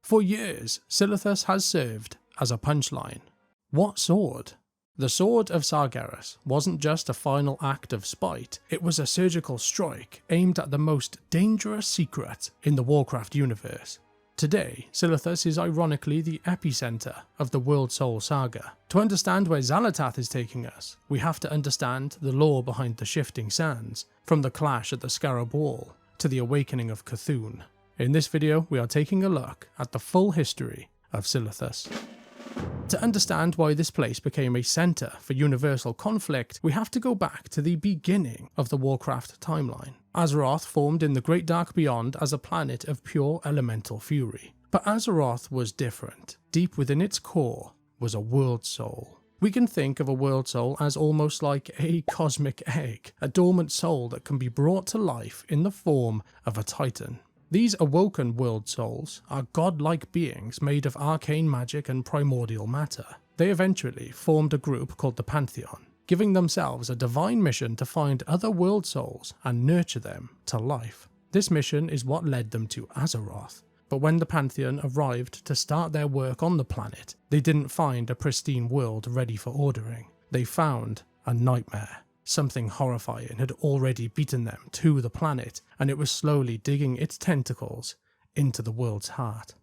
For years, Silithus has served as a punchline. What sword? The Sword of Sargeras wasn't just a final act of spite, it was a surgical strike aimed at the most dangerous secret in the Warcraft universe. Today, Silithus is ironically the epicenter of the Worldsoul saga. To understand where Xal'atath is taking us, we have to understand the lore behind the Shifting Sands, from the clash at the Scarab Wall to the awakening of Cthulhu. In this video, we are taking a look at the full history of Silithus. To understand why this place became a centre for universal conflict, we have to go back to the beginning of the Warcraft timeline. Azeroth formed in the Great Dark Beyond as a planet of pure elemental fury. But Azeroth was different. Deep within its core was a Worldsoul. We can think of a Worldsoul as almost like a cosmic egg, a dormant soul that can be brought to life in the form of a titan. These awoken Worldsouls are godlike beings made of arcane magic and primordial matter. They eventually formed a group called the Pantheon, giving themselves a divine mission to find other Worldsouls and nurture them to life. This mission is what led them to Azeroth. But when the Pantheon arrived to start their work on the planet, they didn't find a pristine world ready for ordering. They found a nightmare. Something horrifying had already beaten them to the planet, and it was slowly digging its tentacles into the world's heart.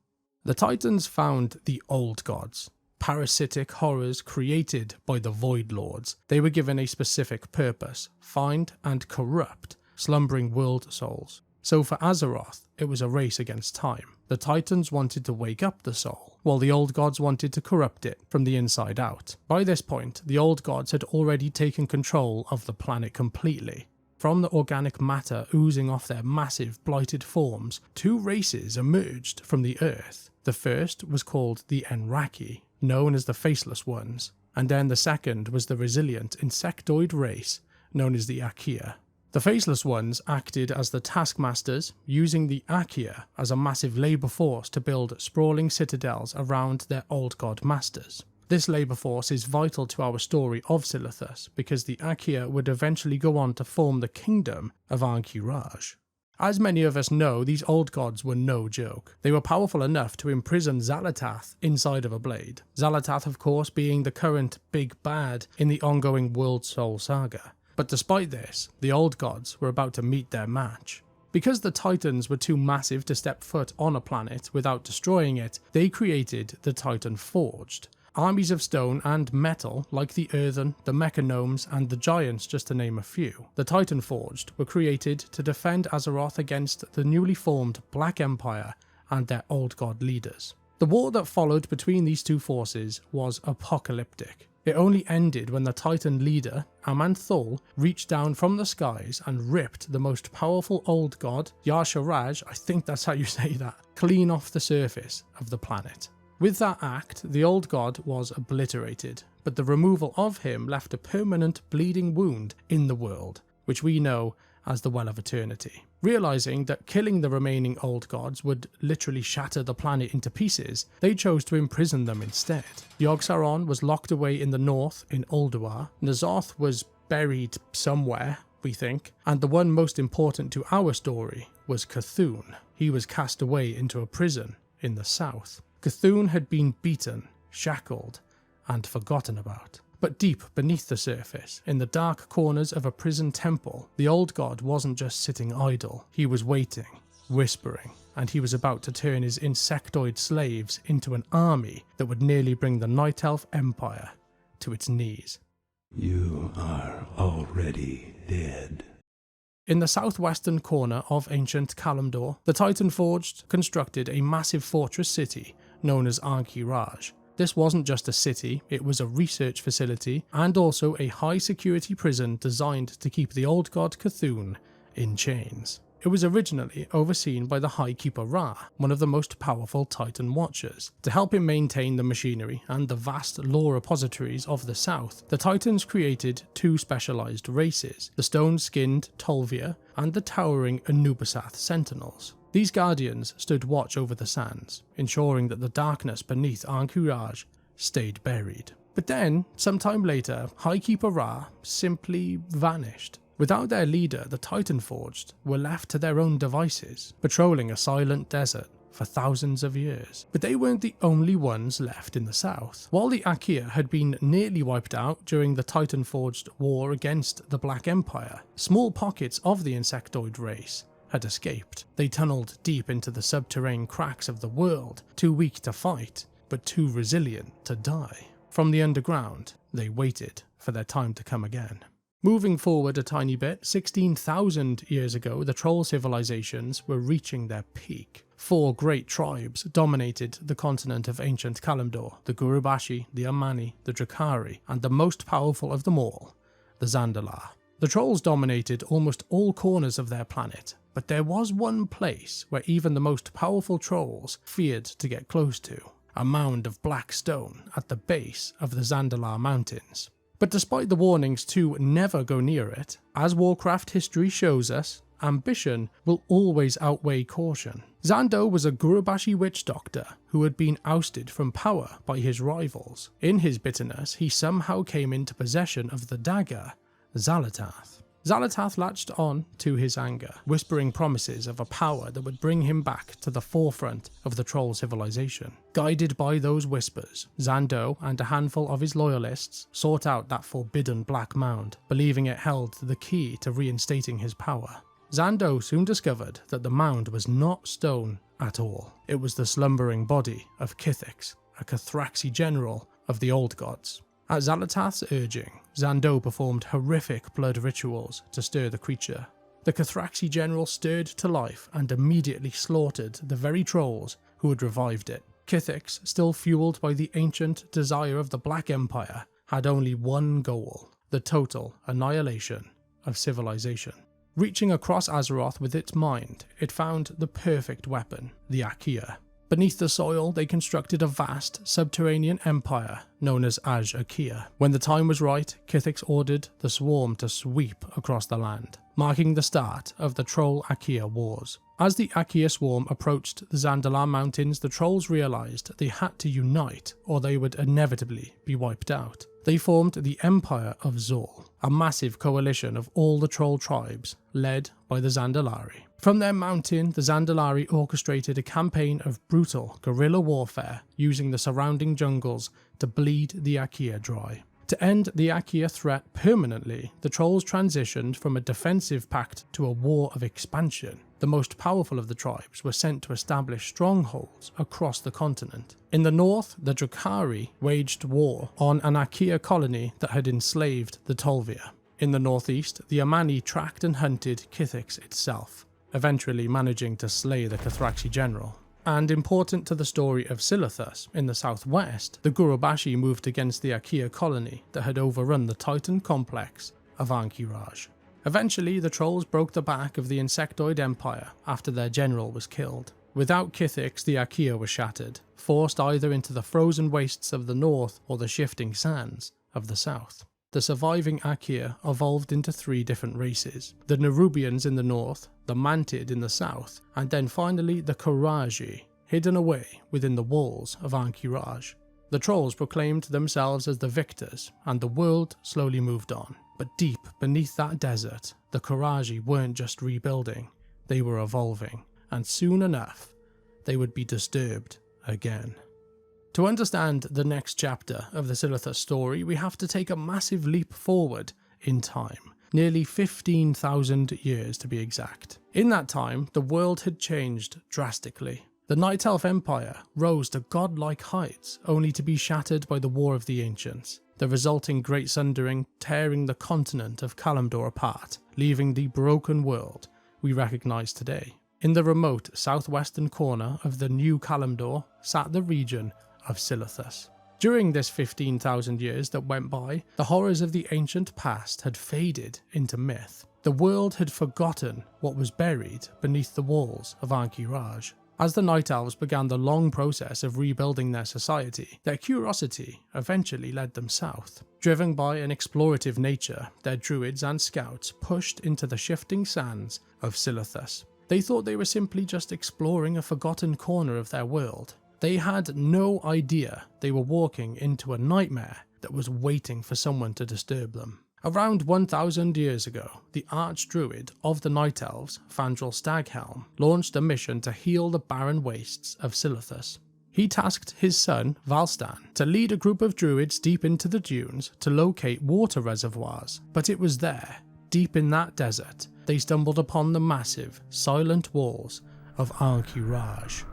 The Titans found the Old Gods, parasitic horrors created by the Void Lords. They were given a specific purpose: find and corrupt slumbering world souls. So for Azeroth, it was a race against time. The Titans wanted to wake up the soul, while the Old Gods wanted to corrupt it from the inside out. By this point, the Old Gods had already taken control of the planet completely. From the organic matter oozing off their massive blighted forms, two races emerged from the earth. The first was called the Ahn'Qiraj, known as the Faceless Ones, and then the second was the resilient insectoid race, known as the Ahn'Qiraj. The Faceless Ones acted as the taskmasters, using the Ahn'Qiraj as a massive labour force to build sprawling citadels around their old god masters. This labour force is vital to our story of Silithus, because the Ahn'Qiraj would eventually go on to form the kingdom of Ahn'Qiraj. As many of us know, these old gods were no joke. They were powerful enough to imprison Xal'atath inside of a blade. Xal'atath, of course, being the current big bad in the ongoing Worldsoul saga. But despite this, the old gods were about to meet their match. Because the Titans were too massive to step foot on a planet without destroying it, they created the Titan Forged. Armies of stone and metal, like the Earthen, the Mechanomes, and the Giants, just to name a few. The Titan Forged were created to defend Azeroth against the newly formed Black Empire and their old god leaders. The war that followed between these two forces was apocalyptic. It only ended when the Titan leader, Ahn'Qiraj, reached down from the skies and ripped the most powerful old god, Ahn'Qiraj, I think that's how you say that, clean off the surface of the planet. With that act, the old god was obliterated, but the removal of him left a permanent bleeding wound in the world, which we know as the Well of Eternity. Realizing that killing the remaining old gods would literally shatter the planet into pieces, they chose to imprison them instead. Yogg-Saron was locked away in the north in Ulduar, N'Zoth was buried somewhere, we think, and the one most important to our story was Cthulhu. He was cast away into a prison in the south. Cthulhu had been beaten, shackled, and forgotten about. But deep beneath the surface, in the dark corners of a prison temple, the old god wasn't just sitting idle. He was waiting, whispering, and he was about to turn his insectoid slaves into an army that would nearly bring the Night Elf Empire to its knees. You are already dead. In the southwestern corner of ancient Kalimdor, the Titan Forged constructed a massive fortress city known as Ahn'Qiraj. This wasn't just a city, it was a research facility and also a high security prison designed to keep the old god Cthulhu in chains. It was originally overseen by the High Keeper Ra, one of the most powerful Titan Watchers. To help him maintain the machinery and the vast lore repositories of the south, the Titans created two specialized races, the stone-skinned Tol'Vir and the towering Anubisath Sentinels. These guardians stood watch over the sands, ensuring that the darkness beneath Ahn'Qiraj stayed buried. But then, sometime later, High Keeper Ra simply vanished. Without their leader, the Titan Forged were left to their own devices, patrolling a silent desert, for thousands of years. But they weren't the only ones left in the south. While the Aq'Qir had been nearly wiped out during the Titan-forged war against the Black Empire, small pockets of the insectoid race had escaped. They tunneled deep into the subterranean cracks of the world, too weak to fight, but too resilient to die. From the underground, they waited for their time to come again. Moving forward a tiny bit, 16,000 years ago, the troll civilizations were reaching their peak. 4 great tribes dominated the continent of ancient Kalimdor: the Gurubashi, the Ahn'Qiraj, the Drukhari, and the most powerful of them all, the Xal'atath. The trolls dominated almost all corners of their planet, but there was one place where even the most powerful trolls feared to get close to: a mound of black stone at the base of the Xal'atath mountains. But despite the warnings to never go near it, as Warcraft history shows us, ambition will always outweigh caution. Xando was a Gurubashi witch doctor who had been ousted from power by his rivals. In his bitterness, he somehow came into possession of the dagger, Xal'atath. Xal'atath latched on to his anger, whispering promises of a power that would bring him back to the forefront of the troll civilization. Guided by those whispers, Xando and a handful of his loyalists sought out that forbidden black mound, believing it held the key to reinstating his power. Xando soon discovered that the mound was not stone at all. It was the slumbering body of Kith'ix, a Qiraji general of the old gods. At Xal'atath's urging, Xando performed horrific blood rituals to stir the creature. The Qiraji general stirred to life and immediately slaughtered the very trolls who had revived it. Kith'ix, still fueled by the ancient desire of the Black Empire, had only one goal: the total annihilation of civilization. Reaching across Azeroth with its mind, it found the perfect weapon, the Aq'Qir. Beneath the soil, they constructed a vast subterranean empire known as Ahn'Qiraj. When the time was right, Kith'ix ordered the swarm to sweep across the land, marking the start of the Troll-Aqir wars. As the Aq'Qir swarm approached the Xal'atath mountains, the trolls realized they had to unite or they would inevitably be wiped out. They formed the Empire of Xol, a massive coalition of all the troll tribes, led by the Xal'atath. From their mountain, the Xal'atath orchestrated a campaign of brutal guerrilla warfare, using the surrounding jungles to bleed the Aq'Qir dry. To end the Aq'Qir threat permanently, the trolls transitioned from a defensive pact to a war of expansion. The most powerful of the tribes were sent to establish strongholds across the continent. In the north, the Drukhari waged war on an Aq'Qir colony that had enslaved the Tol'vir. In the northeast, the Ahn'Qiraj tracked and hunted Kith'ix itself, eventually managing to slay the Qiraji general. And important to the story of Silithus, in the southwest, the Gurubashi moved against the Aq'Qir colony that had overrun the Titan complex of Ahn'Qiraj. Eventually, the trolls broke the back of the insectoid empire after their general was killed. Without Kith'ix, the Aq'Qir were shattered, forced either into the frozen wastes of the north or the shifting sands of the south. The surviving Aq'Qir evolved into 3 different races: the Nerubians in the north, the Mantid in the south, and then finally the Qiraji, hidden away within the walls of Ahn'Qiraj. The trolls proclaimed themselves as the victors, and the world slowly moved on. But deep beneath that desert, the Qiraji weren't just rebuilding, they were evolving, and soon enough, they would be disturbed again. To understand the next chapter of the Silithus story, we have to take a massive leap forward in time, nearly 15,000 years to be exact. In that time, the world had changed drastically. The Night Elf Empire rose to godlike heights, only to be shattered by the War of the Ancients, the resulting Great Sundering tearing the continent of Kalimdor apart, leaving the broken world we recognise today. In the remote southwestern corner of the new Kalimdor sat the region of Silithus. During this 15,000 years that went by, the horrors of the ancient past had faded into myth. The world had forgotten what was buried beneath the walls of Ahn'Qiraj. As the Night Elves began the long process of rebuilding their society, their curiosity eventually led them south. Driven by an explorative nature, their druids and scouts pushed into the shifting sands of Silithus. They thought they were simply just exploring a forgotten corner of their world. They had no idea they were walking into a nightmare that was waiting for someone to disturb them. Around 1000 years ago, the Archdruid of the Night Elves, Fandral Staghelm, launched a mission to heal the barren wastes of Silithus. He tasked his son, Valstan, to lead a group of druids deep into the dunes to locate water reservoirs, but it was there, deep in that desert, they stumbled upon the massive, silent walls of Ahn'Qiraj.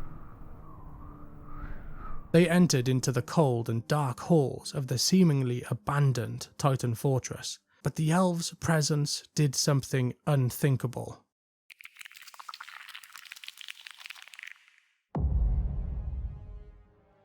They entered into the cold and dark halls of the seemingly abandoned Titan fortress, but the elves' presence did something unthinkable.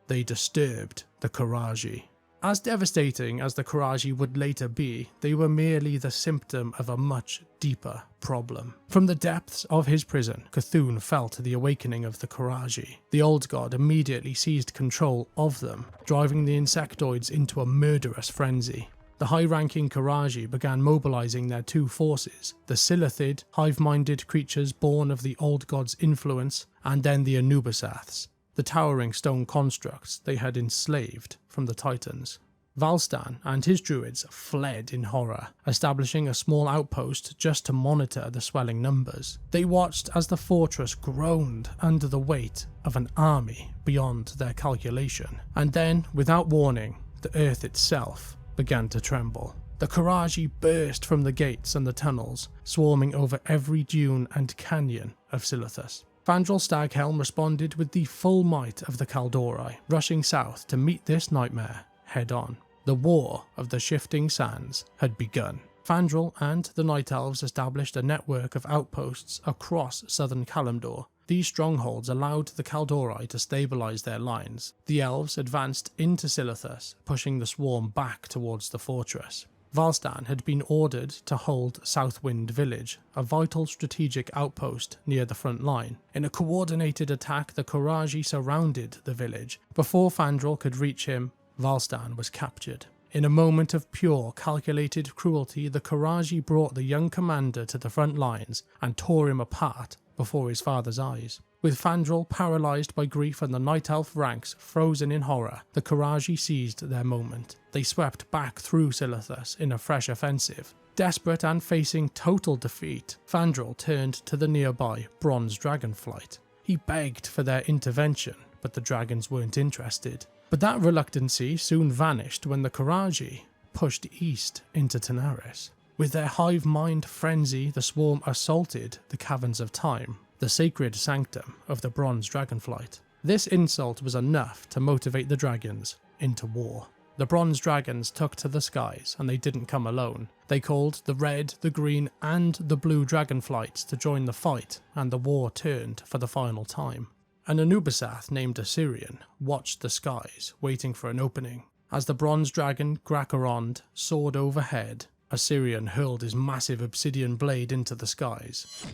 They disturbed the Qiraji. As devastating as the Qiraji would later be, they were merely the symptom of a much deeper problem. From the depths of his prison, Cthulhu felt the awakening of the Qiraji. The old god immediately seized control of them, driving the insectoids into a murderous frenzy. The high-ranking Qiraji began mobilizing their two forces, the Silithid, hive-minded creatures born of the old god's influence, and then the Anubisaths, the towering stone constructs they had enslaved from the Titans. Valstan and his druids fled in horror, establishing a small outpost just to monitor the swelling numbers. They watched as the fortress groaned under the weight of an army beyond their calculation, and then, without warning, the earth itself began to tremble. The Qiraji burst from the gates and the tunnels, swarming over every dune and canyon of Silithus. Fandral Staghelm responded with the full might of the Kaldori, rushing south to meet this nightmare head-on. The War of the Shifting Sands had begun. Fandral and the Night Elves established a network of outposts across southern Kalimdor. These strongholds allowed the Kaldori to stabilise their lines. The Elves advanced into Silithus, pushing the swarm back towards the fortress. Valstan had been ordered to hold Southwind Village, a vital strategic outpost near the front line. In a coordinated attack, the Qiraji surrounded the village. Before Fandral could reach him, Valstan was captured. In a moment of pure, calculated cruelty, the Qiraji brought the young commander to the front lines and tore him apart before his father's eyes. With Fandral paralysed by grief and the Night Elf ranks frozen in horror, the Qiraji seized their moment. They swept back through Silithus in a fresh offensive. Desperate and facing total defeat, Fandral turned to the nearby Bronze Dragonflight. He begged for their intervention, but the dragons weren't interested. But that reluctancy soon vanished when the Qiraji pushed east into Tanaris. With their hive mind frenzy, the swarm assaulted the Caverns of Time, the sacred sanctum of the Bronze Dragonflight. This insult was enough to motivate the dragons into war. The bronze dragons took to the skies, and they didn't come alone. They called the red, the green, and the blue dragonflights to join the fight, and the war turned for the final time. An Anubisath named Assyrian watched the skies, waiting for an opening. As the bronze dragon Grakarond soared overhead, Assyrian hurled his massive obsidian blade into the skies,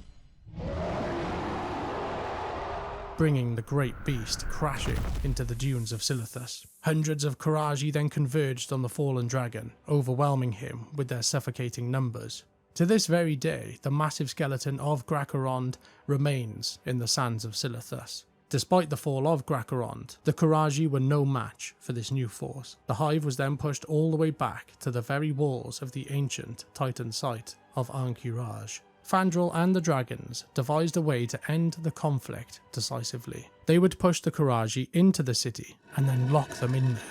bringing the great beast crashing into the dunes of Silithus. Hundreds of Qiraji then converged on the fallen dragon, overwhelming him with their suffocating numbers. To this very day, the massive skeleton of Grakarond remains in the sands of Silithus. Despite the fall of Grakarond, the Qiraji were no match for this new force. The hive was then pushed all the way back to the very walls of the ancient Titan site of Ahn'Qiraj. Fandral and the dragons devised a way to end the conflict decisively. They would push the Qiraji into the city and then lock them in there.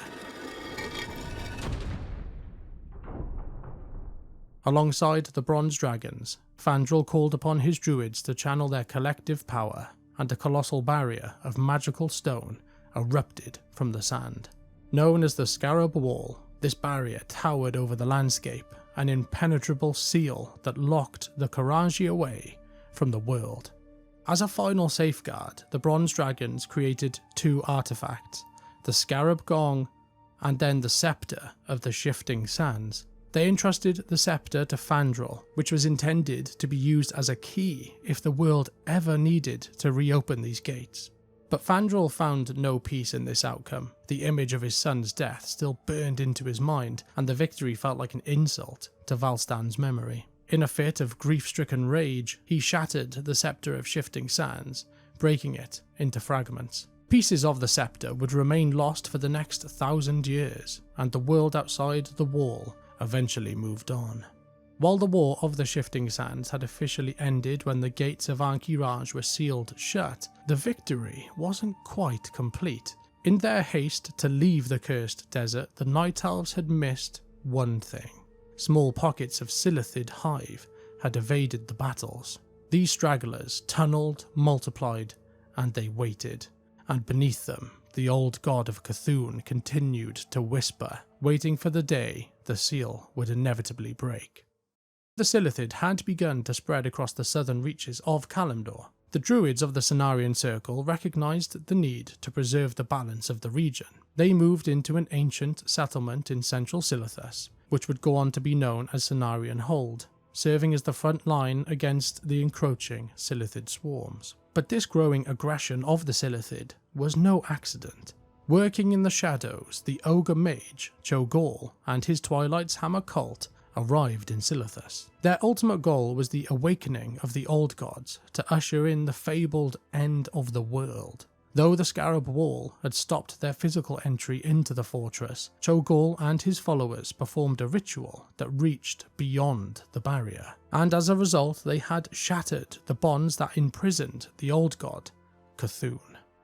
Alongside the bronze dragons, Fandral called upon his druids to channel their collective power, and a colossal barrier of magical stone erupted from the sand. Known as the Scarab Wall, this barrier towered over the landscape, an impenetrable seal that locked the Qiraji away from the world. As a final safeguard, the bronze dragons created two artifacts, the Scarab Gong and then the Scepter of the Shifting Sands. They entrusted the scepter to Fandral, which was intended to be used as a key if the world ever needed to reopen these gates. But Fandral found no peace in this outcome. The image of his son's death still burned into his mind, and the victory felt like an insult to Valstan's memory. In a fit of grief-stricken rage, he shattered the Scepter of Shifting Sands, breaking it into fragments. Pieces of the scepter would remain lost for the next 1,000 years, and the world outside the wall eventually moved on. While the War of the Shifting Sands had officially ended when the gates of Ahn'Qiraj were sealed shut, the victory wasn't quite complete. In their haste to leave the cursed desert, the Night Elves had missed one thing. Small pockets of Silithid hive had evaded the battles. These stragglers tunnelled, multiplied, and they waited. And beneath them, the old god of Cthulhu continued to whisper, waiting for the day the seal would inevitably break. The Silithid had begun to spread across the southern reaches of Kalimdor. The druids of the Cenarian Circle recognised the need to preserve the balance of the region. They moved into an ancient settlement in central Silithus, which would go on to be known as Cenarian Hold, serving as the front line against the encroaching Silithid swarms. But this growing aggression of the Silithid was no accident. Working in the shadows, the ogre mage, Cho'gall, and his Twilight's Hammer cult arrived in Silithus. Their ultimate goal was the awakening of the old gods to usher in the fabled end of the world. Though the Scarab wall had stopped their physical entry into the fortress, Cho'gall and his followers performed a ritual that reached beyond the barrier, and as a result they had shattered the bonds that imprisoned the old god, Cthulhu.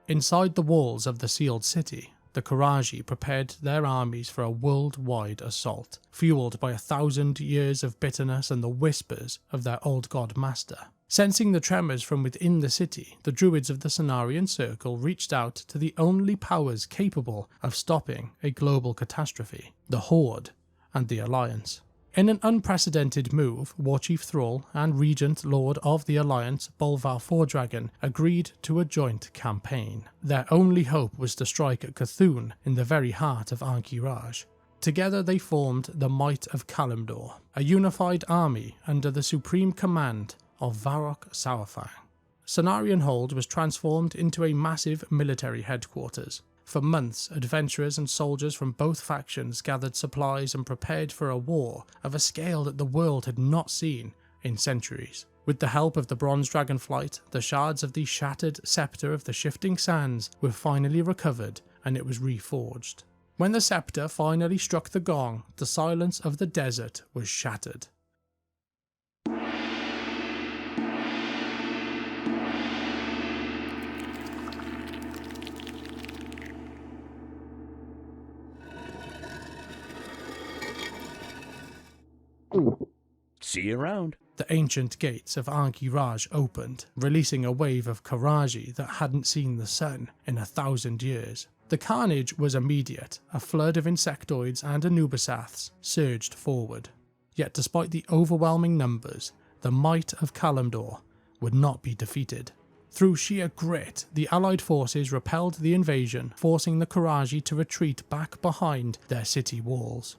Inside the walls of the sealed city, the Qiraji prepared their armies for a worldwide assault, fueled by 1,000 years of bitterness and the whispers of their old god master. Sensing the tremors from within the city, the druids of the Cenarian Circle reached out to the only powers capable of stopping a global catastrophe, the Horde and the Alliance. In an unprecedented move, Warchief Thrall and Regent Lord of the Alliance, Bolvar Fordragon, agreed to a joint campaign. Their only hope was to strike at Cthulhu in the very heart of Ahn'Qiraj. Together they formed the Might of Kalimdor, a unified army under the supreme command of Varrock Sauerfang. Cenarian Hold was transformed into a massive military headquarters. For months, adventurers and soldiers from both factions gathered supplies and prepared for a war of a scale that the world had not seen in centuries. With the help of the Bronze Dragonflight, the shards of the shattered scepter of the Shifting Sands were finally recovered and it was reforged. When the scepter finally struck the gong, the silence of the desert was shattered. See you around. The ancient gates of Ahn'Qiraj opened, releasing a wave of Qiraji that hadn't seen the sun in 1,000 years. The carnage was immediate. A flood of insectoids and Anubisaths surged forward. Yet despite the overwhelming numbers, the might of Kalimdor would not be defeated. Through sheer grit, the allied forces repelled the invasion, forcing the Qiraji to retreat back behind their city walls.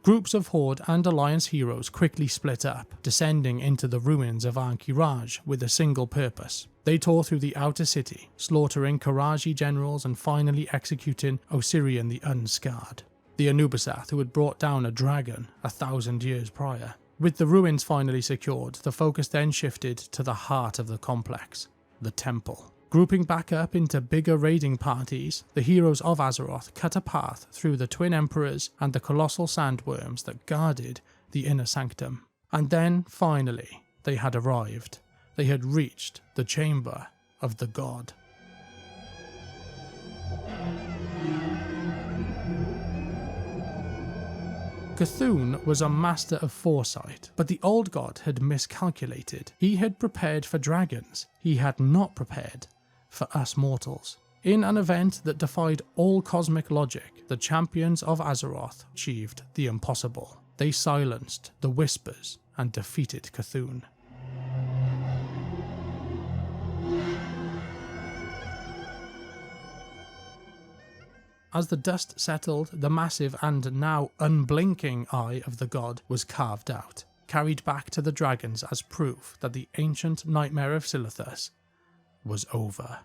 Groups of Horde and Alliance heroes quickly split up, descending into the ruins of Ahn'Qiraj with a single purpose. They tore through the outer city, slaughtering Qiraji generals and finally executing Osirian the Unscarred, the Anubisath who had brought down a dragon 1,000 years prior. With the ruins finally secured, the focus then shifted to the heart of the complex, the temple. Grouping back up into bigger raiding parties, the heroes of Azeroth cut a path through the Twin Emperors and the colossal sandworms that guarded the inner sanctum. And then, finally, they had arrived. They had reached the chamber of the god. Cthulhu was a master of foresight, but the old god had miscalculated. He had prepared for dragons. He had not prepared for us mortals. In an event that defied all cosmic logic, the champions of Azeroth achieved the impossible. They silenced the whispers and defeated Cthulhu. As the dust settled, the massive and now unblinking eye of the god was carved out, carried back to the dragons as proof that the ancient nightmare of Silithus was over.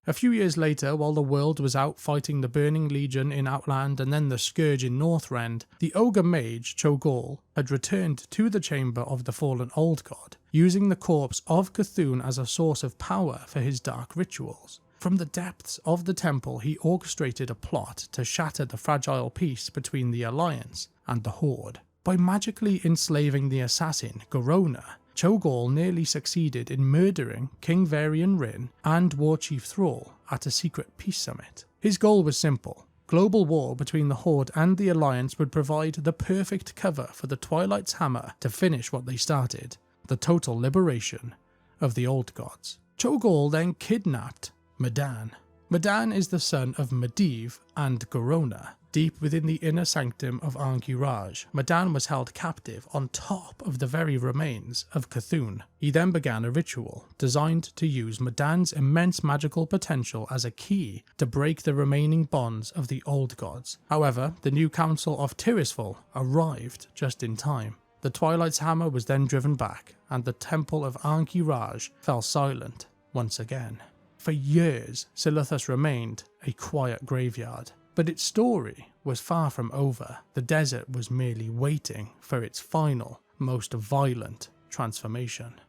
A few years later, while the world was out fighting the Burning Legion in Outland and then the Scourge in Northrend, the ogre mage Cho'gall had returned to the chamber of the fallen old god, using the corpse of Cthulhu as a source of power for his dark rituals. From the depths of the temple, he orchestrated a plot to shatter the fragile peace between the Alliance and the Horde. By magically enslaving the assassin Garona, Cho'gall nearly succeeded in murdering King Varian Rin and War Chief Thrall at a secret peace summit. His goal was simple. Global war between the Horde and the Alliance would provide the perfect cover for the Twilight's hammer to finish what they started, the total liberation of the Old Gods. Cho'gall then kidnapped Ma'dan. Ma'dan is the son of Medivh and Garona. Deep within the inner sanctum of Ahn'Qiraj, Ma'dan was held captive on top of the very remains of Cthulhu. He then began a ritual designed to use Ma'dan's immense magical potential as a key to break the remaining bonds of the Old Gods. However, the new Council of Tirisfal arrived just in time. The Twilight's hammer was then driven back, and the Temple of Ahn'Qiraj fell silent once again. For years, Silithus remained a quiet graveyard. But its story was far from over. The desert was merely waiting for its final, most violent transformation.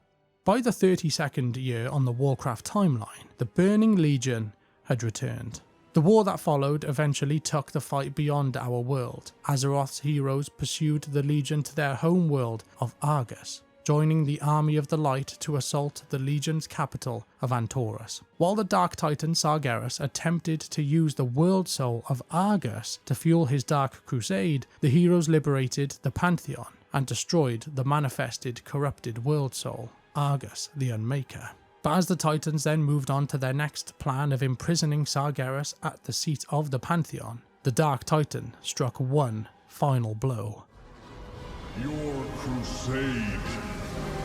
By the 32nd year on the Warcraft timeline, the Burning Legion had returned. The war that followed eventually took the fight beyond our world. Azeroth's heroes pursued the Legion to their home world of Argus, joining the Army of the Light to assault the Legion's capital of Antorus. While the Dark Titan Sargeras attempted to use the Worldsoul of Argus to fuel his Dark Crusade, the heroes liberated the Pantheon and destroyed the manifested corrupted Worldsoul, Argus the Unmaker. But as the Titans then moved on to their next plan of imprisoning Sargeras at the seat of the Pantheon, the Dark Titan struck one final blow. Your crusade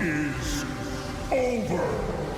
is over!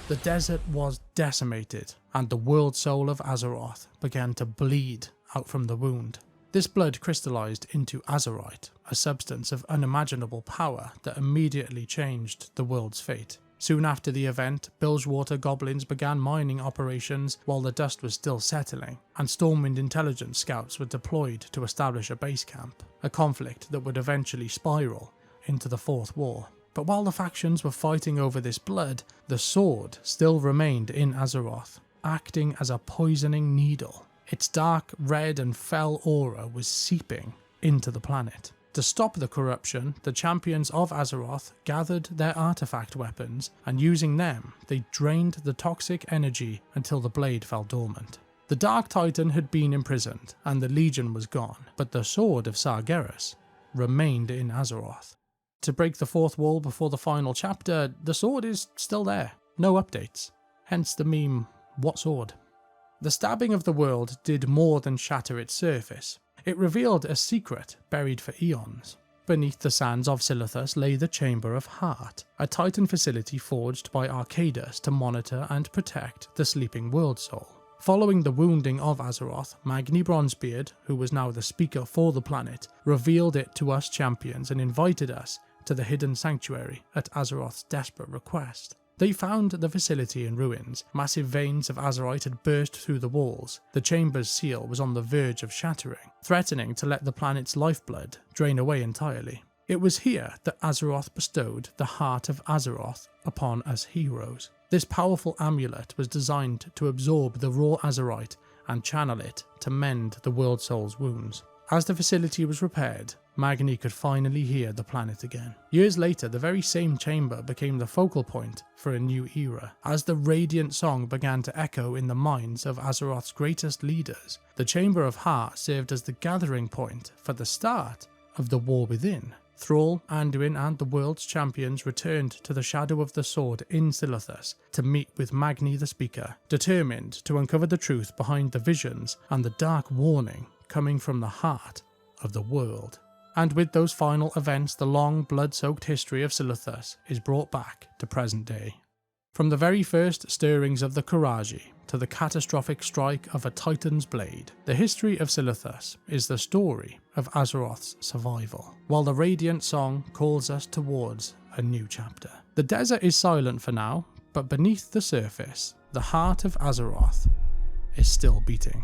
The desert was decimated, and the world soul of Azeroth began to bleed out from the wound. This blood crystallized into Azerite, a substance of unimaginable power that immediately changed the world's fate. Soon after the event, Bilgewater goblins began mining operations while the dust was still settling, and Stormwind intelligence scouts were deployed to establish a base camp, a conflict that would eventually spiral into the Fourth War. But while the factions were fighting over this blood, the sword still remained in Azeroth, acting as a poisoning needle. Its dark, red and fell aura was seeping into the planet. To stop the corruption, the champions of Azeroth gathered their artifact weapons, and using them, they drained the toxic energy until the blade fell dormant. The Dark Titan had been imprisoned, and the Legion was gone, but the Sword of Sargeras remained in Azeroth. To break the fourth wall before the final chapter, the sword is still there, no updates. Hence the meme, what sword? The stabbing of the world did more than shatter its surface. It revealed a secret buried for eons. Beneath the sands of Silithus lay the Chamber of Heart, a Titan facility forged by Arcadus to monitor and protect the sleeping Worldsoul. Following the wounding of Azeroth, Magni Bronzebeard, who was now the speaker for the planet, revealed it to us champions and invited us to the hidden sanctuary at Azeroth's desperate request. They found the facility in ruins. Massive veins of Azerite had burst through the walls. The chamber's seal was on the verge of shattering, threatening to let the planet's lifeblood drain away entirely. It was here that Azeroth bestowed the Heart of Azeroth upon us heroes. This powerful amulet was designed to absorb the raw Azerite and channel it to mend the Worldsoul's wounds. As the facility was repaired, Magni could finally hear the planet again. Years later, the very same chamber became the focal point for a new era. As the radiant song began to echo in the minds of Azeroth's greatest leaders, the Chamber of Heart served as the gathering point for the start of the war within. Thrall, Anduin and the world's champions returned to the shadow of the sword in Silithus to meet with Magni the Speaker, determined to uncover the truth behind the visions and the dark warning coming from the heart of the world. And with those final events, the long blood-soaked history of Silithus is brought back to present day. From the very first stirrings of the Qiraji to the catastrophic strike of a Titan's blade, the history of Silithus is the story of Azeroth's survival, while the Radiant Song calls us towards a new chapter. The desert is silent for now, but beneath the surface, the heart of Azeroth is still beating.